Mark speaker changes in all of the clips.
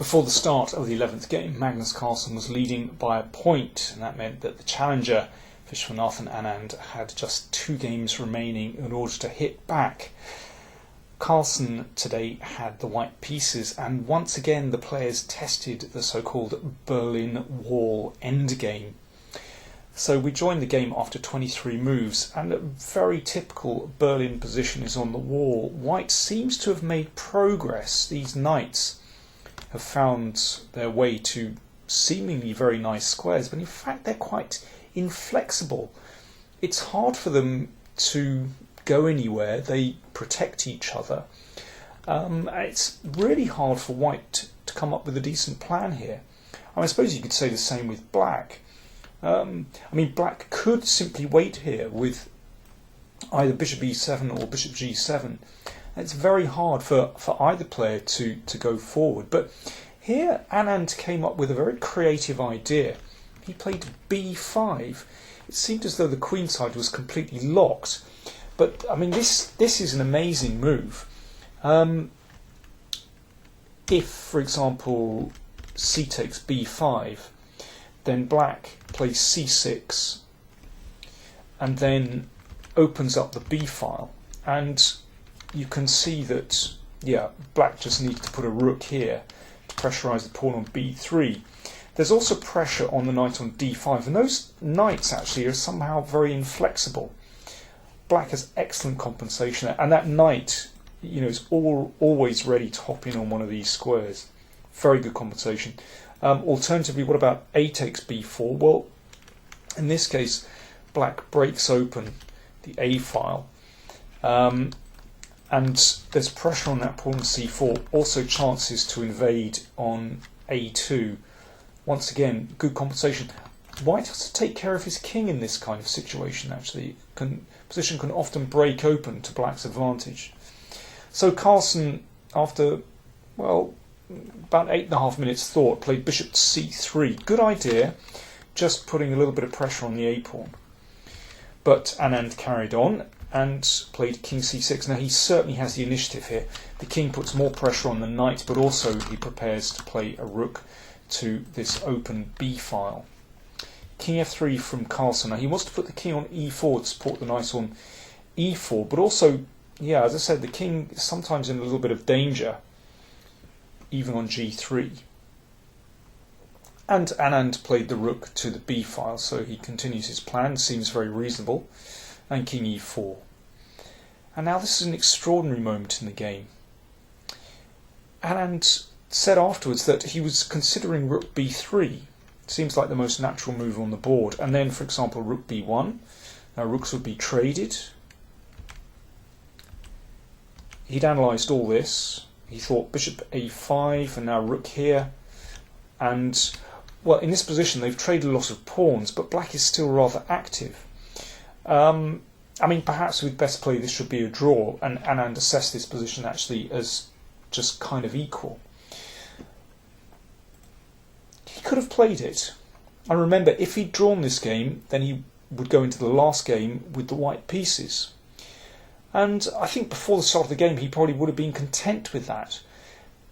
Speaker 1: Before the start of the 11th game, Magnus Carlsen was leading by a point, and that meant that the challenger, Vishwanathan Anand, had just 2 games remaining in order to hit back. Carlsen today had the white pieces, and once again the players tested the so-called Berlin Wall endgame. So we joined the game after 23 moves, and a very typical Berlin position is on the wall. White seems to have made progress. These knights have found their way to seemingly very nice squares, but in fact they're quite inflexible. It's hard for them to go anywhere. They protect each other. It's really hard for white to come up with a decent plan here. I suppose you could say the same with black. Black could simply wait here with either bishop e7 or bishop g7. It's very hard for either player to go forward. But here Anand came up with a very creative idea. He played b5. It seemed as though the queen side was completely locked. But this is an amazing move. If, for example, c takes b5, then black plays c6 and then opens up the b file, and you can see that black just needs to put a rook here to pressurise the pawn on b3. There's also pressure on the knight on d5, and those knights actually are somehow very inflexible. Black has excellent compensation there, and that knight is always ready to hop in on one of these squares. Very good compensation. Alternatively, what about a takes b4? Well, in this case, black breaks open the a file, and there's pressure on that pawn on c4. Also chances to invade on a2. Once again, good compensation. White has to take care of his king in this kind of situation, actually. Position can often break open to black's advantage. So Carlsen, after, about 8.5 minutes thought, played bishop c3. Good idea, just putting a little bit of pressure on the a pawn. But Anand carried on and played king c6. Now he certainly has the initiative here. The king puts more pressure on the knight, but also he prepares to play a rook to this open b file. King f3 from Carlsen. Now he wants to put the king on e4 to support the knight on e4, but also, as I said, the king is sometimes in a little bit of danger, even on g3. And Anand played the rook to the b file, so he continues his plan, seems very reasonable, and king e4. And now this is an extraordinary moment in the game. Anand said afterwards that he was considering rook b3. Seems like the most natural move on the board. And then, for example, rook b1. Now rooks would be traded. He'd analysed all this. He thought bishop a5 and now rook here. And, in this position they've traded a lot of pawns, but black is still rather active. Perhaps we'd best play this should be a draw, and Anand assessed this position actually as just kind of equal. He could have played it. And remember, if he'd drawn this game, then he would go into the last game with the white pieces. And I think before the start of the game, he probably would have been content with that.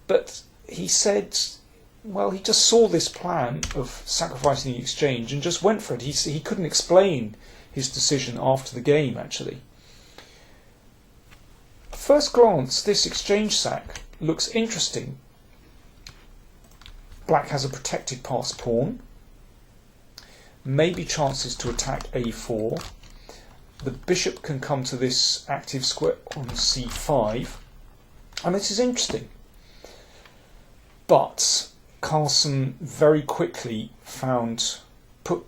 Speaker 1: But he said, he just saw this plan of sacrificing the exchange and just went for it. He couldn't explain his decision after the game, actually. At first glance, this exchange sack looks interesting. Black has a protected passed pawn, maybe chances to attack a4. The bishop can come to this active square on c5, and this is interesting. But Carlsen very quickly put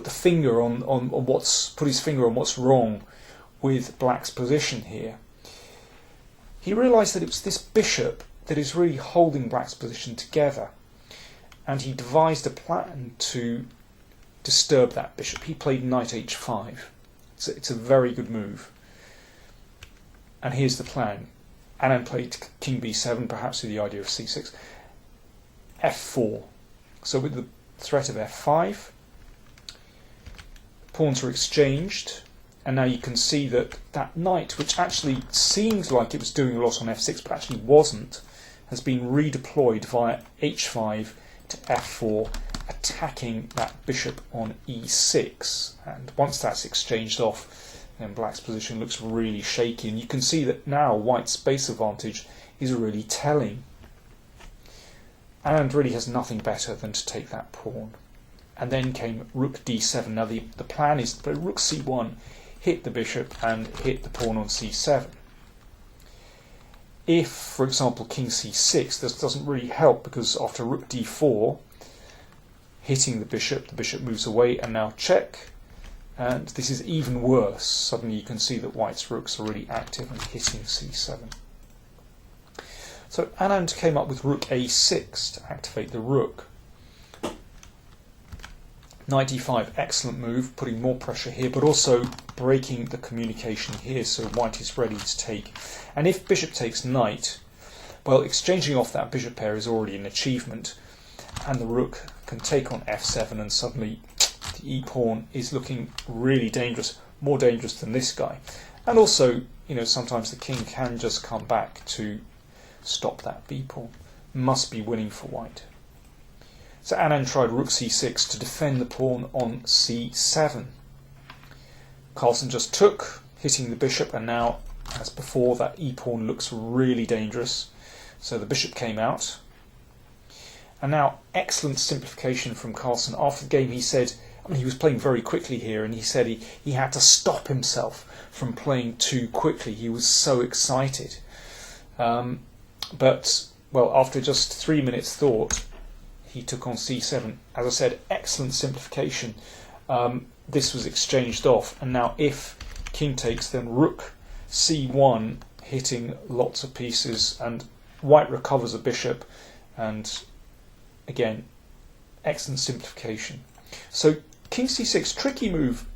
Speaker 1: his finger on what's wrong with black's position here. He realised that it was this bishop that is really holding black's position together, and he devised a plan to disturb that bishop. He played knight h5. It's a very good move. And here's the plan. Anand played king b7, perhaps with the idea of c6. f4. So with the threat of f5, pawns are exchanged, and now you can see that that knight, which actually seemed like it was doing a lot on f6 but actually wasn't, has been redeployed via h5 to f4, attacking that bishop on e6. And once that's exchanged off, then black's position looks really shaky. And you can see that now white's space advantage is really telling. Anand really has nothing better than to take that pawn. And then came rook d7. Now the plan is to play rook c1, hit the bishop and hit the pawn on c7. If, for example, king c6, this doesn't really help, because after rook d4, hitting the bishop moves away, and now check. And this is even worse. Suddenly you can see that white's rooks are really active and hitting c7. So Anand came up with rook a6 to activate the rook. Knight e5, excellent move, putting more pressure here, but also breaking the communication here, so white is ready to take. And if bishop takes knight, well, exchanging off that bishop pair is already an achievement, and the rook can take on f7, and suddenly the e-pawn is looking really dangerous, more dangerous than this guy. And also, you know, sometimes the king can just come back to stop that b-pawn. Must be winning for white. So Anand tried rook c6 to defend the pawn on c7. Carlsen just took, hitting the bishop, and now, as before, that e-pawn looks really dangerous. So the bishop came out. And now, excellent simplification from Carlsen. After the game he said, I mean, he was playing very quickly here, and he said he had to stop himself from playing too quickly. He was so excited. But, well, after just 3 minutes thought, he took on c7. As I said, excellent simplification. This was exchanged off, and now if king takes, then rook c1, hitting lots of pieces, and white recovers a bishop, and again, excellent simplification. So king c6, tricky move.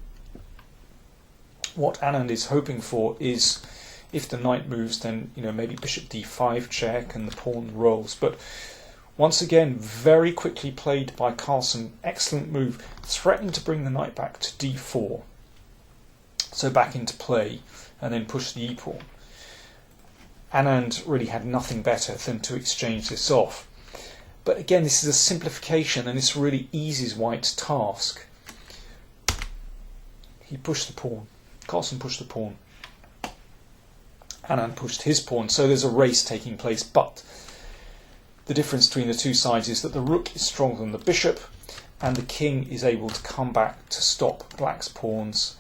Speaker 1: What Anand is hoping for is, if the knight moves, then, you know, maybe bishop d5 check and the pawn rolls. But once again, very quickly played by Carlsen. Excellent move, threatening to bring the knight back to d4. So back into play, and then push the e-pawn. Anand really had nothing better than to exchange this off. But again, this is a simplification, and this really eases white's task. He pushed the pawn. Carlsen pushed the pawn. Anand pushed his pawn. So there's a race taking place, but the difference between the two sides is that the rook is stronger than the bishop, and the king is able to come back to stop black's pawns,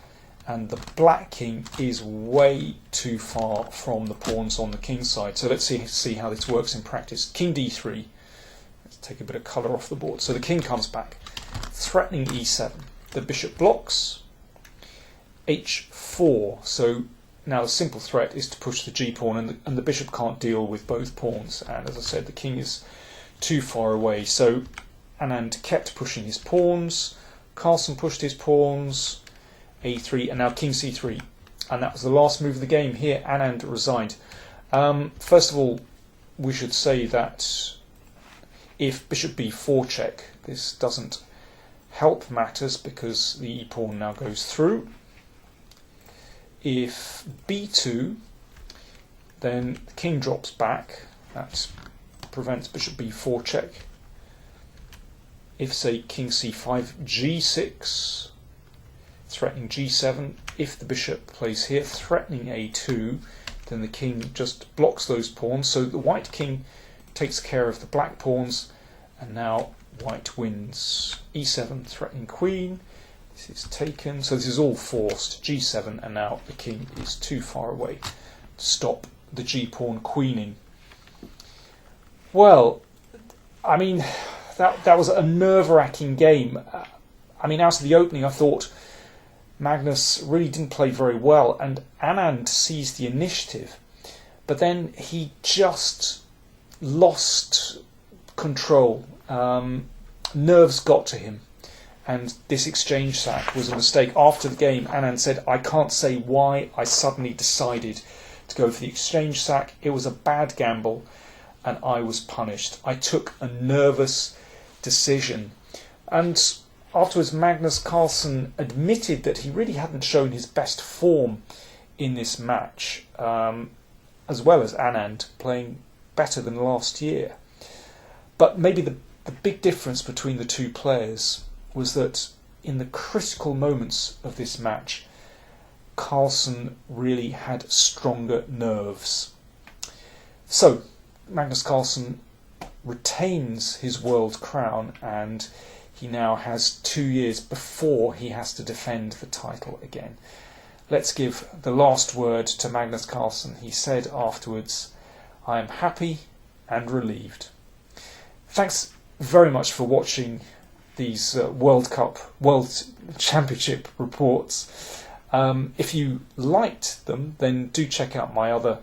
Speaker 1: and the black king is way too far from the pawns on the king's side. So let's see how this works in practice. King d3. Let's take a bit of colour off the board. So the king comes back, threatening e7. The bishop blocks. h4. So now the simple threat is to push the g-pawn, and the bishop can't deal with both pawns. And as I said, the king is too far away. So Anand kept pushing his pawns. Carlsen pushed his pawns. a3, and now king c3. And that was the last move of the game. Here Anand resigned. First of all, we should say that if bishop b4 check, this doesn't help matters, because the e-pawn now goes through. If b2, then the king drops back. That prevents bishop b4 check. If, say, king c5, g6, threatening g7. If the bishop plays here, threatening a2, then the king just blocks those pawns. So the white king takes care of the black pawns, and now white wins. e7, threatening queen. This is taken, so this is all forced. g7, and now the king is too far away to stop the g-pawn queening. Well, I mean, that was a nerve-wracking game. I mean, out of the opening, I thought Magnus really didn't play very well, and Anand seized the initiative, but then he just lost control. Nerves got to him, and this exchange sack was a mistake. After the game, Anand said, "I can't say why I suddenly decided to go for the exchange sack. It was a bad gamble, and I was punished. I took a nervous decision." And afterwards, Magnus Carlsen admitted that he really hadn't shown his best form in this match, as well as Anand playing better than last year. But maybe the big difference between the two players was that in the critical moments of this match, Carlsen really had stronger nerves. So Magnus Carlsen retains his world crown, and he now has 2 years before he has to defend the title again. Let's give the last word to Magnus Carlsen. He said afterwards, "I am happy and relieved." Thanks very much for watching these World Championship reports. If you liked them, then do check out my other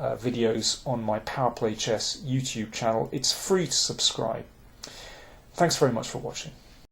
Speaker 1: videos on my PowerPlayChess YouTube channel. It's free to subscribe. Thanks very much for watching.